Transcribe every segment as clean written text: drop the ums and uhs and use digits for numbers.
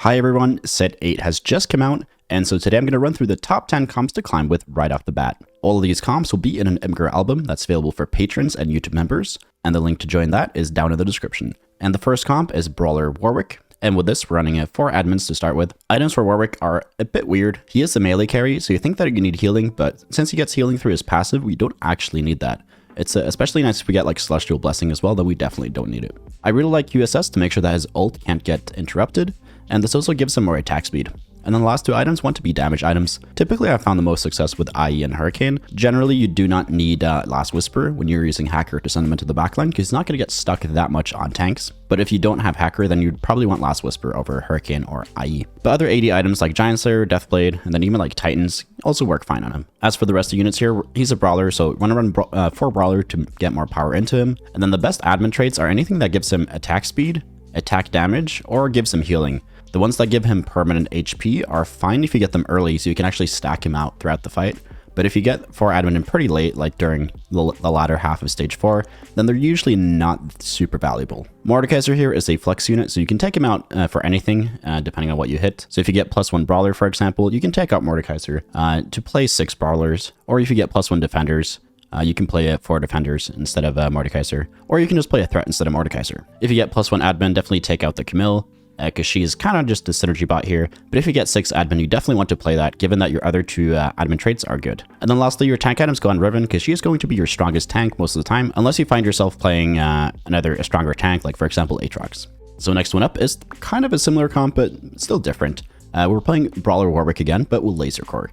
Hi everyone, Set 8 has just come out, and so today I'm going to run through the top 10 comps to climb with right off the bat. All of these comps will be in an Imgur album that's available for patrons and YouTube members, and the link to join that is down in the description. And the first comp is Brawler Warwick, and with this we're running 4 admins to start with. Items for Warwick are a bit weird. He is a melee carry, so you think that you need healing, but since he gets healing through his passive, we don't actually need that. It's especially nice if we get like Celestial Blessing as well, though we definitely don't need it. I really like USS to make sure that his ult can't get interrupted, and this also gives him more attack speed. And then the last 2 items want to be damage items. Typically I've found the most success with IE and Hurricane. Generally you do not need Last Whisper when you're using Hacker to send him into the backline, because he's not going to get stuck that much on tanks. But if you don't have Hacker, then you'd probably want Last Whisper over Hurricane or IE. But other AD items like Giant Slayer, Deathblade, and then even like Titans also work fine on him. As for the rest of the units here, he's a Brawler, so we want to run 4 Brawler to get more power into him. And then the best admin traits are anything that gives him attack speed, attack damage, or gives him healing. The ones that give him permanent HP are fine if you get them early, so you can actually stack him out throughout the fight. But if you get 4 admin in pretty late, like during the latter half of stage 4, then they're usually not super valuable. Mordekaiser here is a flex unit, so you can take him out for anything, depending on what you hit. So if you get +1 Brawler, for example, you can take out Mordekaiser to play 6 Brawlers, or if you get +1 Defenders, you can play 4 Defenders instead of Mordekaiser, or you can just play a Threat instead of Mordekaiser. If you get +1 admin, definitely take out the Camille, because she's kind of just a synergy bot here. But if you get 6 admin, you definitely want to play that, given that your other 2 admin traits are good. And then lastly, your tank items go on Riven, because she is going to be your strongest tank most of the time, unless you find yourself playing a stronger tank, like for example Aatrox. So next one up is kind of a similar comp, but still different. We're playing Brawler Warwick again, but with Lasercore.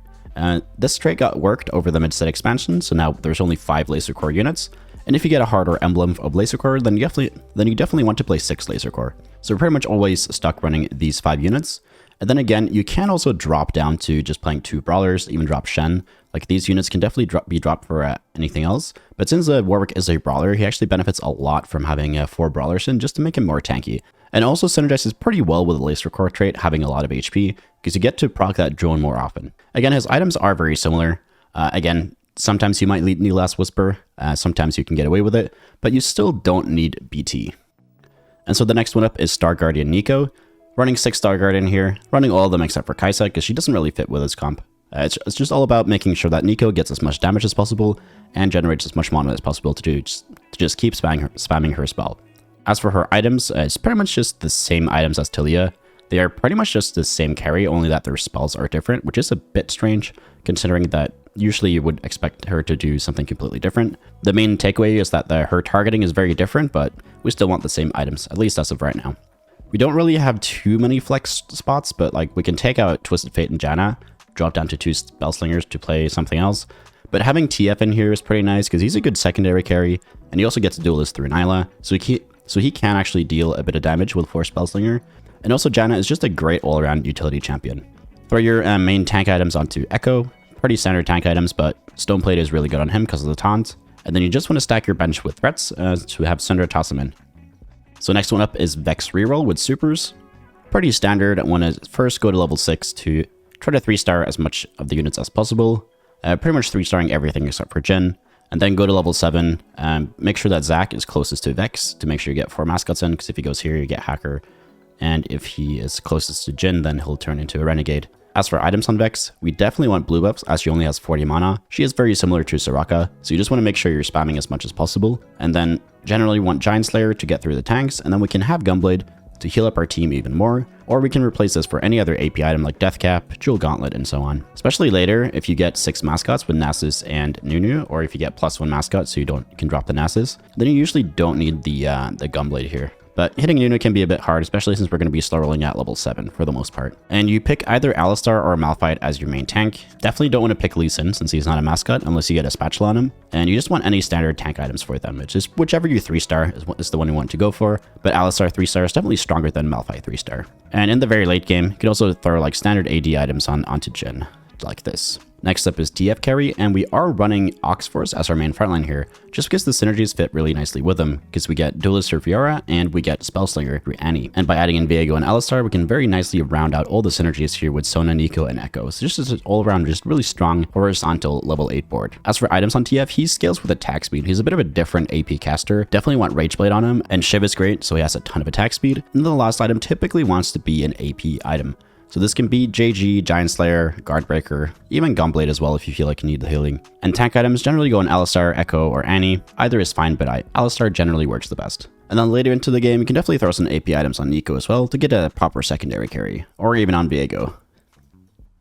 This trait got worked over the mid-set expansion, so now there's only 5 Lasercore units. And if you get a heart or emblem of Lasercore, then you definitely want to play 6 Lasercore. So we're pretty much always stuck running these 5 units. And then again, you can also drop down to just playing 2 Brawlers, even drop Shen. Like these units can definitely be dropped for anything else. But since Warwick is a Brawler, he actually benefits a lot from having 4 Brawlers in, just to make him more tanky. And also synergizes pretty well with the Lasercore trait, having a lot of HP, because you get to proc that drone more often. Again, his items are very similar. Again, sometimes you might need Last Whisper, sometimes you can get away with it, but you still don't need BT. And so the next one up is Star Guardian Neeko. Running 6 Star Guardian here, running all of them except for Kaisa, because she doesn't really fit with his comp. It's just all about making sure that Neeko gets as much damage as possible and generates as much mana as possible to just keep spamming her spell. As for her items, it's pretty much just the same items as Talia. They are pretty much just the same carry, only that their spells are different, which is a bit strange, considering that usually you would expect her to do something completely different. The main takeaway is that her targeting is very different, but we still want the same items, at least as of right now. We don't really have too many flex spots, but like we can take out Twisted Fate and Janna, drop down to 2 Spellslingers to play something else. But having TF in here is pretty nice, because he's a good secondary carry, and he also gets Duelist through Nyla, so he can actually deal a bit of damage with 4 Spellslinger. And also Janna is just a great all-around utility champion. Throw your main tank items onto Echo. Pretty standard tank items, but Stoneplate is really good on him because of the taunt. And then you just want to stack your bench with threats to have Syndra toss them in. So next one up is Vex reroll with supers. Pretty standard. I want to first go to level 6 to try to 3-star as much of the units as possible. Pretty much 3-starring everything except for Jhin. And then go to level 7, make sure that Zac is closest to Vex to make sure you get 4 mascots in, because if he goes here, you get Hacker. And if he is closest to Jhin, then he'll turn into a Renegade. As for items on Vex, we definitely want blue buffs, as she only has 40 mana. She is very similar to Soraka, so you just want to make sure you're spamming as much as possible. And then generally want Giant Slayer to get through the tanks, and then we can have Gunblade to heal up our team even more, or we can replace this for any other AP item like Deathcap, Jewel Gauntlet, and so on. Especially later, if you get 6 mascots with Nasus and Nunu, or if you get +1 mascot so you can drop the Nasus, then you usually don't need the Gunblade here. But hitting Nunu can be a bit hard, especially since we're going to be slow rolling at level 7 for the most part. And you pick either Alistar or Malphite as your main tank. Definitely don't want to pick Lee Sin since he's not a mascot unless you get a spatula on him. And you just want any standard tank items for them. It's just whichever you 3-star is the one you want to go for. But Alistar 3-star is definitely stronger than Malphite 3-star. And in the very late game, you can also throw like standard AD items onto Jhin. looked like this. Next up is TF carry, and we are running Oxforce as our main frontline here, just because the synergies fit really nicely with them, because we get Duelist through Fiora, and we get Spellslinger through Annie. And by adding in Viego and Alistar, we can very nicely round out all the synergies here with Sona, Neeko, and Echo. So just as an all-around, just really strong horizontal level 8 board. As for items on TF, he scales with attack speed. He's a bit of a different AP caster. Definitely want Rageblade on him, and Shiv is great, so he has a ton of attack speed. And the last item typically wants to be an AP item. So this can be JG, Giant Slayer, Guardbreaker, even Gunblade as well if you feel like you need the healing. And tank items generally go on Alistar, Echo, or Annie. Either is fine, but Alistar generally works the best. And then later into the game, you can definitely throw some AP items on Neeko as well to get a proper secondary carry, or even on Viego.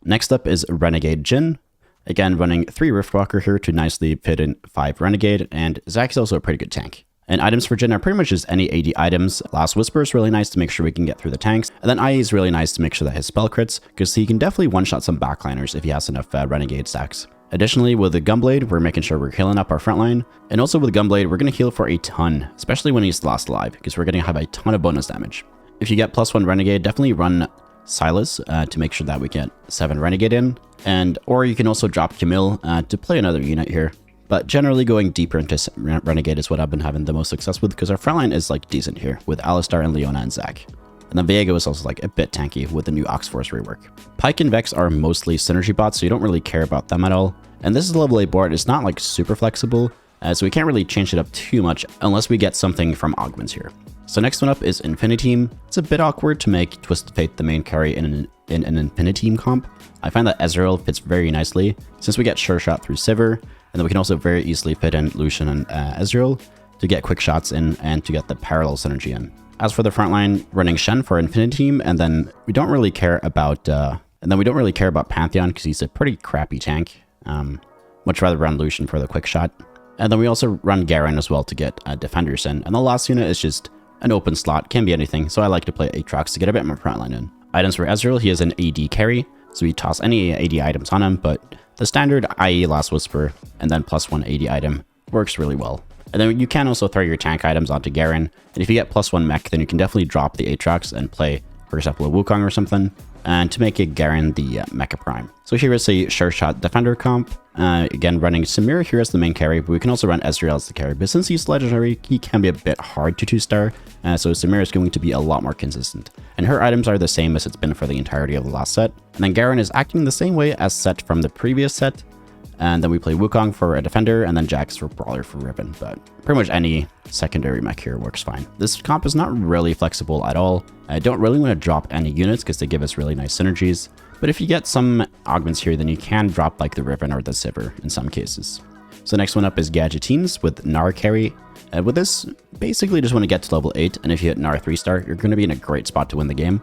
Next up is Renegade Jhin. Again, running 3 Riftwalker here to nicely fit in 5 Renegade, and Zac is also a pretty good tank. And items for Jhin are pretty much just any AD items. Last Whisper is really nice to make sure we can get through the tanks. And then IE is really nice to make sure that his spell crits, because he can definitely one-shot some backliners if he has enough Renegade stacks. Additionally, with the Gunblade, we're making sure we're healing up our frontline. And also with Gunblade, we're going to heal for a ton, especially when he's last alive, because we're going to have a ton of bonus damage. If you get +1 Renegade, definitely run Silas to make sure that we get 7 Renegade in. Or you can also drop Camille to play another unit here. But generally going deeper into Renegade is what I've been having the most success with, because our frontline is like decent here with Alistar and Leona and Zac. And then Viego is also like a bit tanky with the new Oxforce rework. Pyke and Vex are mostly synergy bots, so you don't really care about them at all. And this is a level 8 board. It's not like super flexible, so we can't really change it up too much unless we get something from augments here. So next one up is Infiniteam. It's a bit awkward to make Twisted Fate the main carry in an Infiniteam comp. I find that Ezreal fits very nicely, since we get Sureshot through Sivir, and then we can also very easily fit in Lucian and Ezreal to get quick shots in and to get the parallel synergy in. As for the frontline, running Shen for Infiniteam, and then we don't really care about Pantheon because he's a pretty crappy tank. Much rather run Lucian for the quick shot. And then we also run Garen as well to get Defenders in. And the last unit is just an open slot, can be anything, so I like to play Aatrox to get a bit more frontline in. Items for Ezreal, he is an AD carry, so we toss any AD items on him, but the standard IE Last Whisper and then +1 AD item works really well. And then you can also throw your tank items onto Garen, and if you get +1 mech, then you can definitely drop the Aatrox and play, for example, a Wukong or something, and to make it Garen the Mecha Prime. So here is a Sureshot Defender comp. Again, running Samira here as the main carry, but we can also run Ezreal as the carry. But since he's legendary, he can be a bit hard to 2-star, so Samira is going to be a lot more consistent. And her items are the same as it's been for the entirety of the last set. And then Garen is acting the same way as set from the previous set. And then we play Wukong for a defender, and then Jax for Brawler for Ribbon. But pretty much any secondary mech here works fine. This comp is not really flexible at all. I don't really want to drop any units because they give us really nice synergies. But if you get some augments here, then you can drop like the Ribbon or the Sivir in some cases. So next one up is Gadgeteens with Gnar carry. With this, basically just want to get to level 8, and if you hit Gnar 3-star, you're going to be in a great spot to win the game.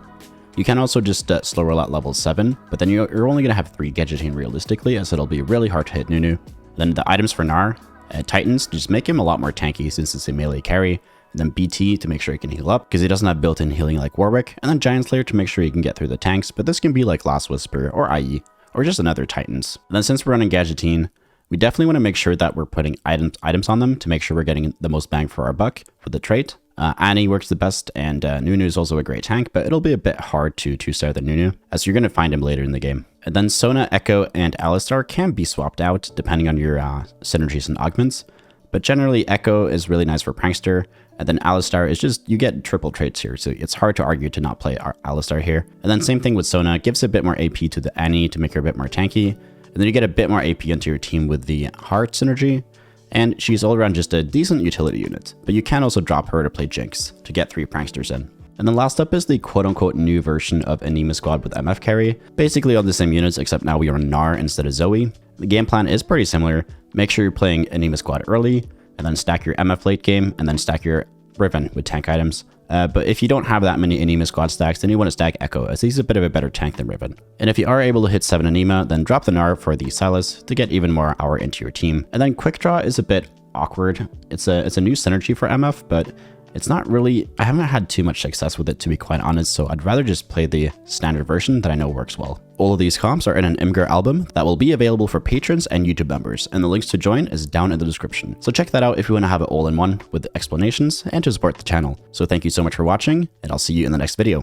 You can also just slow roll at level 7, but then you're only going to have 3 Gadgeteen realistically, as it'll be really hard to hit Nunu. Then the items for Gnar, Titans, just make him a lot more tanky since it's a melee carry. And then BT to make sure he can heal up, because he doesn't have built-in healing like Warwick. And then Giant Slayer to make sure he can get through the tanks, but this can be like Last Whisper or IE, or just another Titans. And then since we're running Gadgeteen, we definitely want to make sure that we're putting items on them to make sure we're getting the most bang for our buck for the trait. Annie works the best, and Nunu is also a great tank, but it'll be a bit hard to 2-star the Nunu, as you're going to find him later in the game. And then Sona, Echo, and Alistar can be swapped out depending on your synergies and augments, but generally Echo is really nice for Prankster, and then Alistar is just, you get triple traits here, so it's hard to argue to not play Alistar here. And then same thing with Sona, gives a bit more AP to the Annie to make her a bit more tanky, and then you get a bit more AP into your team with the Heart synergy. And she's all around just a decent utility unit, but you can also drop her to play Jinx to get 3 Pranksters in. And then last up is the quote-unquote new version of Anima Squad with MF carry, basically on the same units except now we are Gnar instead of Zoe. The game plan is pretty similar. Make sure you're playing Anima Squad early, and then stack your MF late game, and then stack your Riven with tank items. But if you don't have that many Anima Squad stacks, then you want to stack Echo, as he's a bit of a better tank than Riven. And if you are able to hit 7 Anima, then drop the Gnar for the Silas to get even more hour into your team. And then Quick Draw is a bit awkward. It's a new synergy for MF, but it's not really, I haven't had too much success with it, to be quite honest, so I'd rather just play the standard version that I know works well. All of these comps are in an Imgur album that will be available for patrons and YouTube members, and the links to join is down in the description. So check that out if you want to have it all in one with explanations and to support the channel. So thank you so much for watching, and I'll see you in the next video.